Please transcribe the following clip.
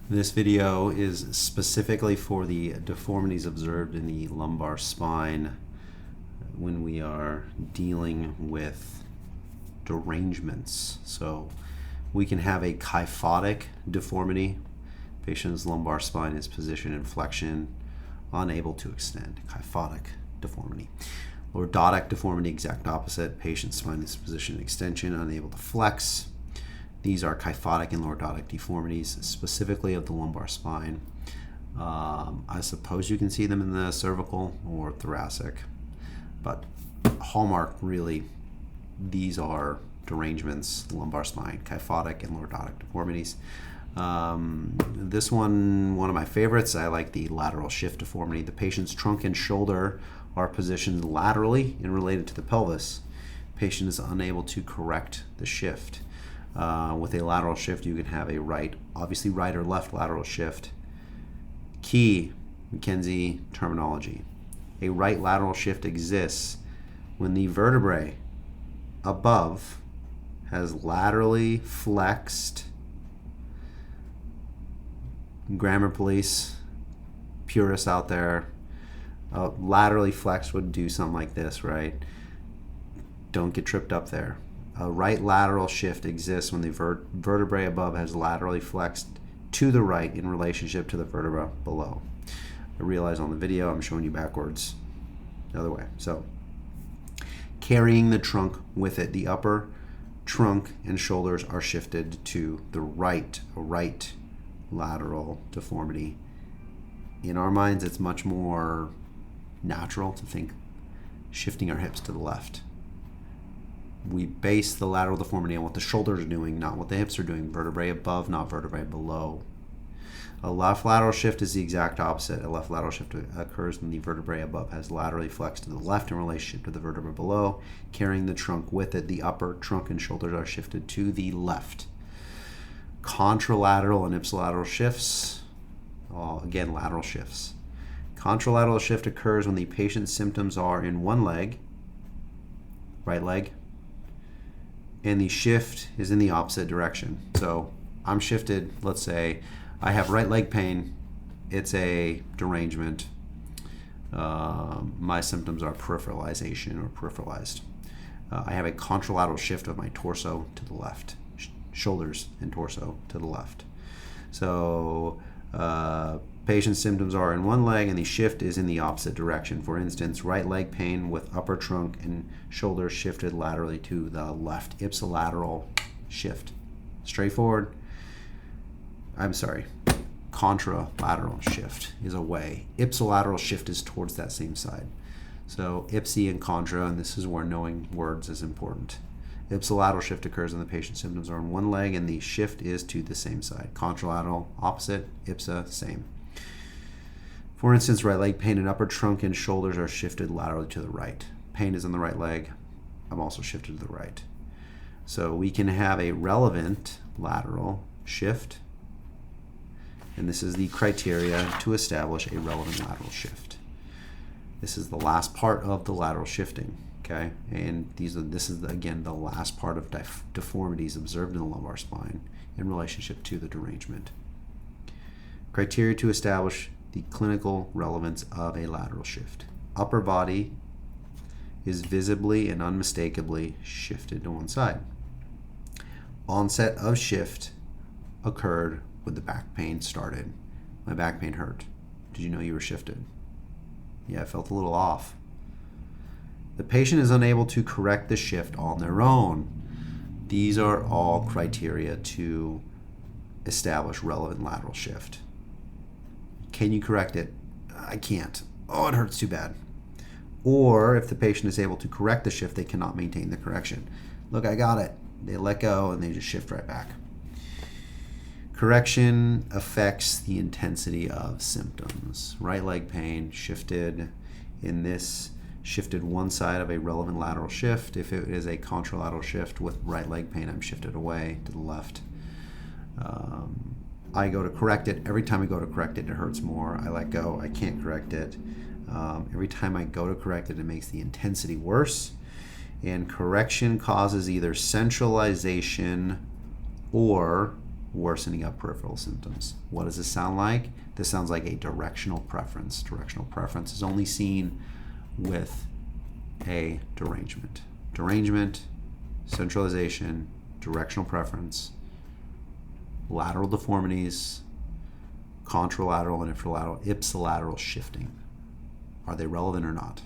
This video is specifically for the deformities observed in the lumbar spine when we are dealing with derangements. So we can have a kyphotic deformity. Patient's lumbar spine is positioned in flexion, unable to extend. Kyphotic deformity. Lorditic deformity, exact opposite. Patient's spine is positioned in extension, unable to flex. These are kyphotic and lordotic deformities, specifically of the lumbar spine. I suppose you can see them in the cervical or thoracic, but hallmark really, these are derangements, lumbar spine, kyphotic and lordotic deformities. This one of my favorites, I like the lateral shift deformity. The patient's trunk and shoulder are positioned laterally and related to the pelvis. Patient is unable to correct the shift. With a lateral shift, you can have a obviously right or left lateral shift. Key McKenzie terminology. A right lateral shift exists when the vertebrae above has laterally flexed. Grammar police, purists out there, laterally flexed would do something like this, right? Don't get tripped up there. A right lateral shift exists when the vertebrae above has laterally flexed to the right in relationship to the vertebra below. I realize on the video I'm showing you backwards, the other way. So, carrying the trunk with it, the upper trunk and shoulders are shifted to the right, a right lateral deformity. In our minds, it's much more natural to think shifting our hips to the left. We base the lateral deformity on what the shoulders are doing, not what the hips are doing. Vertebrae above, not vertebrae below. A left lateral shift is the exact opposite. A left lateral shift occurs when the vertebrae above has laterally flexed to the left in relationship to the vertebra below, carrying the trunk with it. The upper trunk and shoulders are shifted to the left. Contralateral and ipsilateral shifts, again, lateral shifts. Contralateral shift occurs when the patient's symptoms are in one leg, right leg, and the shift is in the opposite direction. So I'm shifted, let's say I have right leg pain, it's a derangement. My symptoms are peripheralization or peripheralized. I have a contralateral shift of my torso to the left, shoulders and torso to the left. So patient's symptoms are in one leg and the shift is in the opposite direction. For instance, right leg pain with upper trunk and shoulders shifted laterally to the left. Ipsilateral shift. Straightforward. Contralateral shift is away. Ipsilateral shift is towards that same side. So ipsi and contra, and this is where knowing words is important. Ipsilateral shift occurs when the patient's symptoms are in one leg and the shift is to the same side. Contralateral, opposite. Ipsa, same. For instance, right leg pain and upper trunk and shoulders are shifted laterally to the right. Pain is in the right leg. I'm also shifted to the right. So we can have a relevant lateral shift, and this is the criteria to establish a relevant lateral shift. This is the last part of the lateral shifting. Okay, and this is again the last part of deformities observed in the lumbar spine in relationship to the derangement. Criteria to establish the clinical relevance of a lateral shift. Upper body is visibly and unmistakably shifted to one side. Onset of shift occurred when the back pain started. My back pain hurt. Did you know you were shifted? Yeah, I felt a little off. The patient is unable to correct the shift on their own. These are all criteria to establish relevant lateral shift. Can you correct it? I can't. Oh, it hurts too bad. Or if the patient is able to correct the shift, they cannot maintain the correction. Look, I got it. They let go and they just shift right back. Correction affects the intensity of symptoms. Right leg pain shifted in this. Shifted one side of a relevant lateral shift. If it is a contralateral shift with right leg pain, I'm shifted away to the left. I go to correct it. Every time I go to correct it, it hurts more. I let go. I can't correct it. Every time I go to correct it, it makes the intensity worse. And correction causes either centralization or worsening of peripheral symptoms. What does this sound like? This sounds like a directional preference. Directional preference is only seen with a derangement. Derangement, centralization, directional preference, lateral deformities, contralateral and ipsilateral shifting. Are they relevant or not?